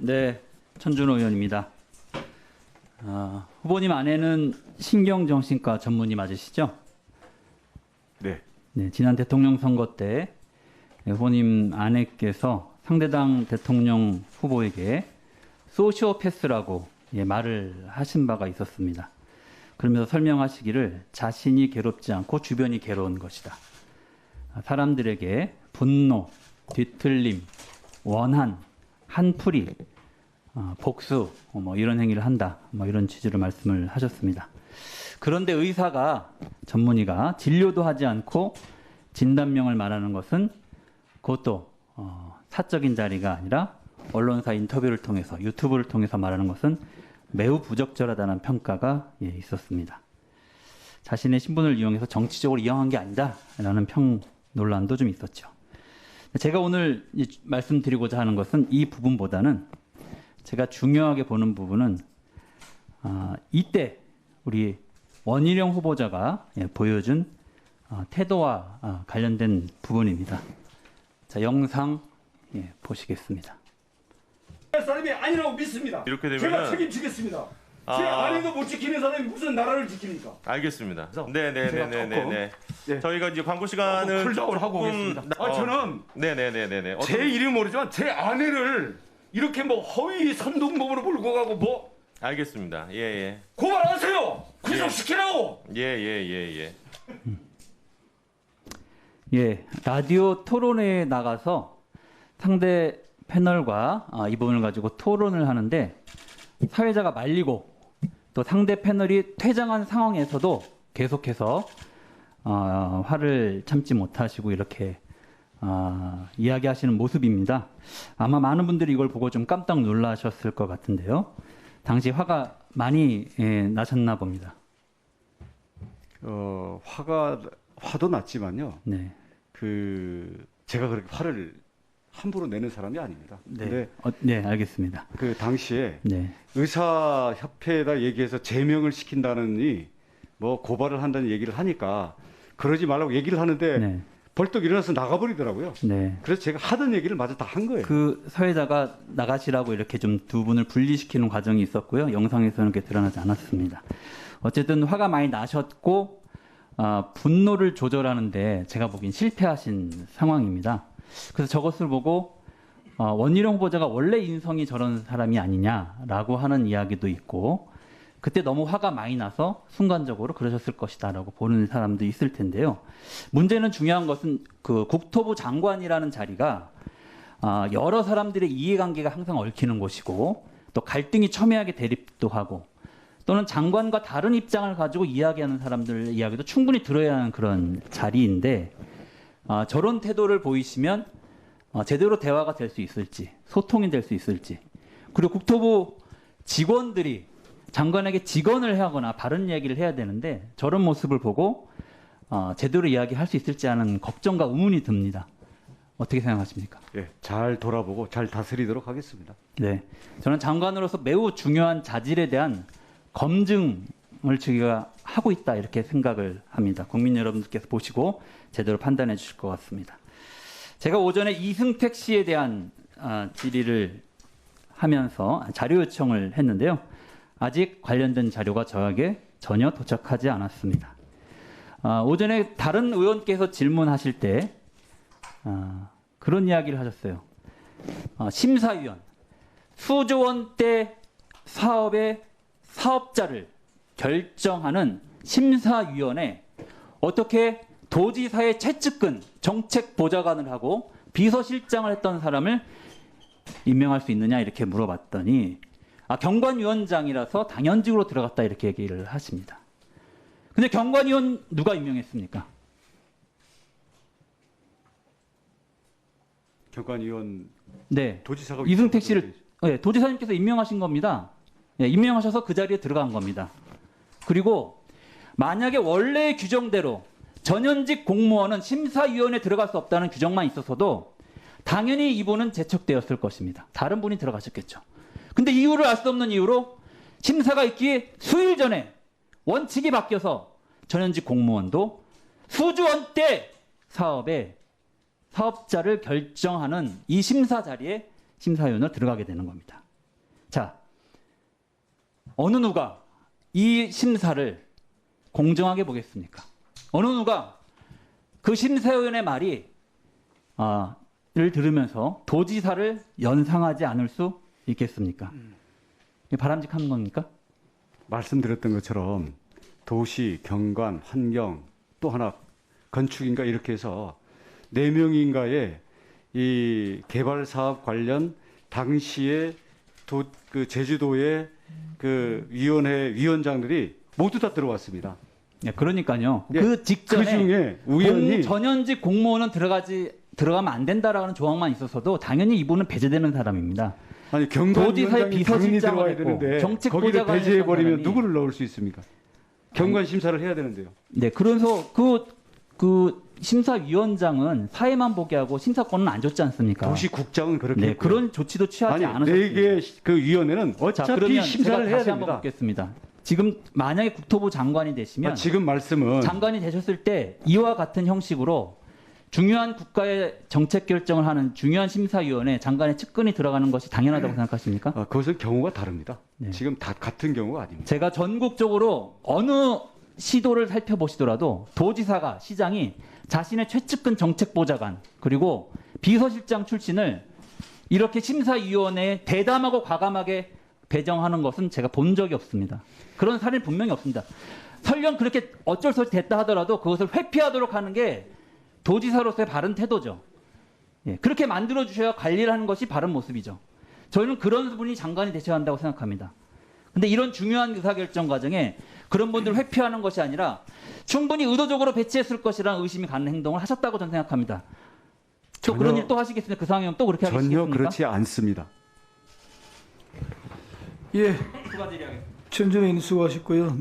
네, 천준호 의원입니다. 후보님 아내는 신경정신과 전문의 맞으시죠? 네. 네, 지난 대통령 선거 때 후보님 아내께서 상대당 대통령 후보에게 소시오패스라고 말을 하신 바가 있었습니다. 그러면서 설명하시기를 자신이 괴롭지 않고 주변이 괴로운 것이다. 사람들에게 분노, 뒤틀림, 원한, 한풀이, 복수 이런 행위를 한다. 이런 취지로 말씀을 하셨습니다. 그런데 의사가 전문의가 진료도 하지 않고 진단명을 말하는 것은 그것도 사적인 자리가 아니라 언론사 인터뷰를 통해서 유튜브를 통해서 말하는 것은 매우 부적절하다는 평가가 있었습니다. 자신의 신분을 이용해서 정치적으로 이용한 게 아니다라는 논란도 좀 있었죠. 제가 오늘 말씀드리고자 하는 것은 이 부분보다는 제가 중요하게 보는 부분은 이때 우리 원희룡 후보자가 보여준 태도와 관련된 부분입니다. 자, 영상 보시겠습니다. 사람이 아니라고 믿습니다. 이렇게 되면은 제가 책임지겠습니다. 제 아내도 못 지키는 사람이 무슨 나라를 지킵니까? 알겠습니다. 네네네네네. 예. 저희가 이제 광고 시간을 쿨다운 하고 오겠습니다. 저는 네네네네네. 제 이름 모르지만 제 아내를 이렇게 뭐 허위 선동범으로 몰고 가고 뭐 알겠습니다. 예예. 고발하세요. 구속시키라고. 예예예예. 예, 라디오 토론회에 나가서 상대 패널과 이 부분을 가지고 토론을 하는데 사회자가 말리고 또 상대 패널이 퇴장한 상황에서도 계속해서 화를 참지 못하시고 이렇게 이야기하시는 모습입니다. 아마 많은 분들이 이걸 보고 좀 깜짝 놀라셨을 것 같은데요. 당시 화가 많이 나셨나 봅니다. 화도 났지만요. 네. 제가 그렇게 화를 함부로 내는 사람이 아닙니다. 네. 네, 알겠습니다. 그 당시에 네. 의사협회에다 얘기해서 제명을 시킨다느니 뭐 고발을 한다는 얘기를 하니까 그러지 말라고 얘기를 하는데 네. 벌떡 일어나서 나가버리더라고요. 네. 그래서 제가 하던 얘기를 마저 다 한 거예요. 그 사회자가 나가시라고 이렇게 좀 두 분을 분리시키는 과정이 있었고요. 영상에서는 그게 드러나지 않았습니다. 어쨌든 화가 많이 나셨고 분노를 조절하는데 제가 보기엔 실패하신 상황입니다. 그래서 저것을 보고 원희룡 후보자가 원래 인성이 저런 사람이 아니냐라고 하는 이야기도 있고 그때 너무 화가 많이 나서 순간적으로 그러셨을 것이다라고 보는 사람도 있을 텐데요. 문제는 중요한 것은 그 국토부 장관이라는 자리가 여러 사람들의 이해관계가 항상 얽히는 곳이고 또 갈등이 첨예하게 대립도 하고 또는 장관과 다른 입장을 가지고 이야기하는 사람들 이야기도 충분히 들어야 하는 그런 자리인데 저런 태도를 보이시면 제대로 대화가 될 수 있을지 소통이 될 수 있을지 그리고 국토부 직원들이 장관에게 직언을 하거나 바른 이야기를 해야 되는데 저런 모습을 보고 제대로 이야기할 수 있을지 하는 걱정과 의문이 듭니다. 어떻게 생각하십니까? 예, 잘 돌아보고 잘 다스리도록 하겠습니다. 네, 저는 장관으로서 매우 중요한 자질에 대한 검증을 저희가 하고 있다 이렇게 생각을 합니다. 국민 여러분들께서 보시고 제대로 판단해 주실 것 같습니다. 제가 오전에 이승택 씨에 대한 질의를 하면서 자료 요청을 했는데요. 아직 관련된 자료가 저에게 전혀 도착하지 않았습니다. 오전에 다른 의원께서 질문하실 때 그런 이야기를 하셨어요. 심사위원, 수조 원대 사업의 사업자를 결정하는 심사위원회 어떻게 도지사의 최측근 정책보좌관을 하고 비서실장을 했던 사람을 임명할 수 있느냐 이렇게 물어봤더니 경관위원장이라서 당연직으로 들어갔다 이렇게 얘기를 하십니다. 근데 경관위원 누가 임명했습니까? 경관위원 네, 도지사가 이승택 씨를 도지사님께서 임명하신 겁니다. 네, 임명하셔서 그 자리에 들어간 겁니다. 그리고 만약에 원래의 규정대로 전현직 공무원은 심사위원회에 들어갈 수 없다는 규정만 있었어도 당연히 이분은 제척되었을 것입니다. 다른 분이 들어가셨겠죠. 근데 이유를 알 수 없는 이유로 심사가 있기에 수일 전에 원칙이 바뀌어서 전현직 공무원도 수조 원대 사업의 사업자를 결정하는 이 심사 자리에 심사위원으로 들어가게 되는 겁니다. 자, 어느 누가 이 심사를 공정하게 보겠습니까? 어느 누가 그 심사위원의 말이 를 들으면서 도지사를 연상하지 않을 수 있겠습니까? 이게 바람직한 겁니까? 말씀드렸던 것처럼 도시, 경관, 환경 또 하나 건축인가 이렇게 해서 4명인가의 이 개발 사업 관련 당시에 그 제주도의 그 위원장들이 모두 다 들어왔습니다. 예, 그러니까요. 예, 그 직전에 그 중에 우연히 전현직 공무원은 들어가면 안 된다라는 조항만 있었어도 당연히 이분은 배제되는 사람입니다. 아니 경관 도지사의 위원장이 당연히 비서실장을 들어와야 했고 되는데 정책보좌관을 거기를 배제해 버리면 했던 사람이- 누구를 넣을 수 있습니까? 경관 심사를 해야 되는데요. 네, 그래서 그 심사위원장은 사회만 보게 하고 심사권은 안 줬지 않습니까? 도시국장은 그렇게 네, 했고요. 그런 조치도 취하지 아니 않으셨습니다. 4개 그 위원회는 자, 어차피 그러면 심사를 제가 해야 다시 한번 됩니다. 묻겠습니다. 지금 만약에 국토부 장관이 되시면 지금 말씀은 장관이 되셨을 때 이와 같은 형식으로 중요한 국가의 정책 결정을 하는 중요한 심사위원회 장관의 측근이 들어가는 것이 당연하다고 생각하십니까? 그것은 경우가 다릅니다. 네. 지금 다 같은 경우가 아닙니다. 제가 전국적으로 어느 시도를 살펴보시더라도 도지사가 시장이 자신의 최측근 정책보좌관 그리고 비서실장 출신을 이렇게 심사위원회에 대담하고 과감하게 배정하는 것은 제가 본 적이 없습니다. 그런 사례는 분명히 없습니다. 설령 그렇게 어쩔 수 없이 됐다 하더라도 그것을 회피하도록 하는 게 도지사로서의 바른 태도죠. 예, 그렇게 만들어 주셔야 관리를 하는 것이 바른 모습이죠. 저희는 그런 분이 장관이 되셔야 한다고 생각합니다. 근데 이런 중요한 의사결정 과정에 그런 분들을 회피하는 것이 아니라 충분히 의도적으로 배치했을 것이라는 의심이 가는 행동을 하셨다고 저는 생각합니다. 또 전혀- 그런 일 또 하시겠습니까? 그 상황이면 또 그렇게 전혀 하시겠습니까? 그렇지 않습니다. 예, 추가 질의하겠습니다. 천정인 수고하셨고요.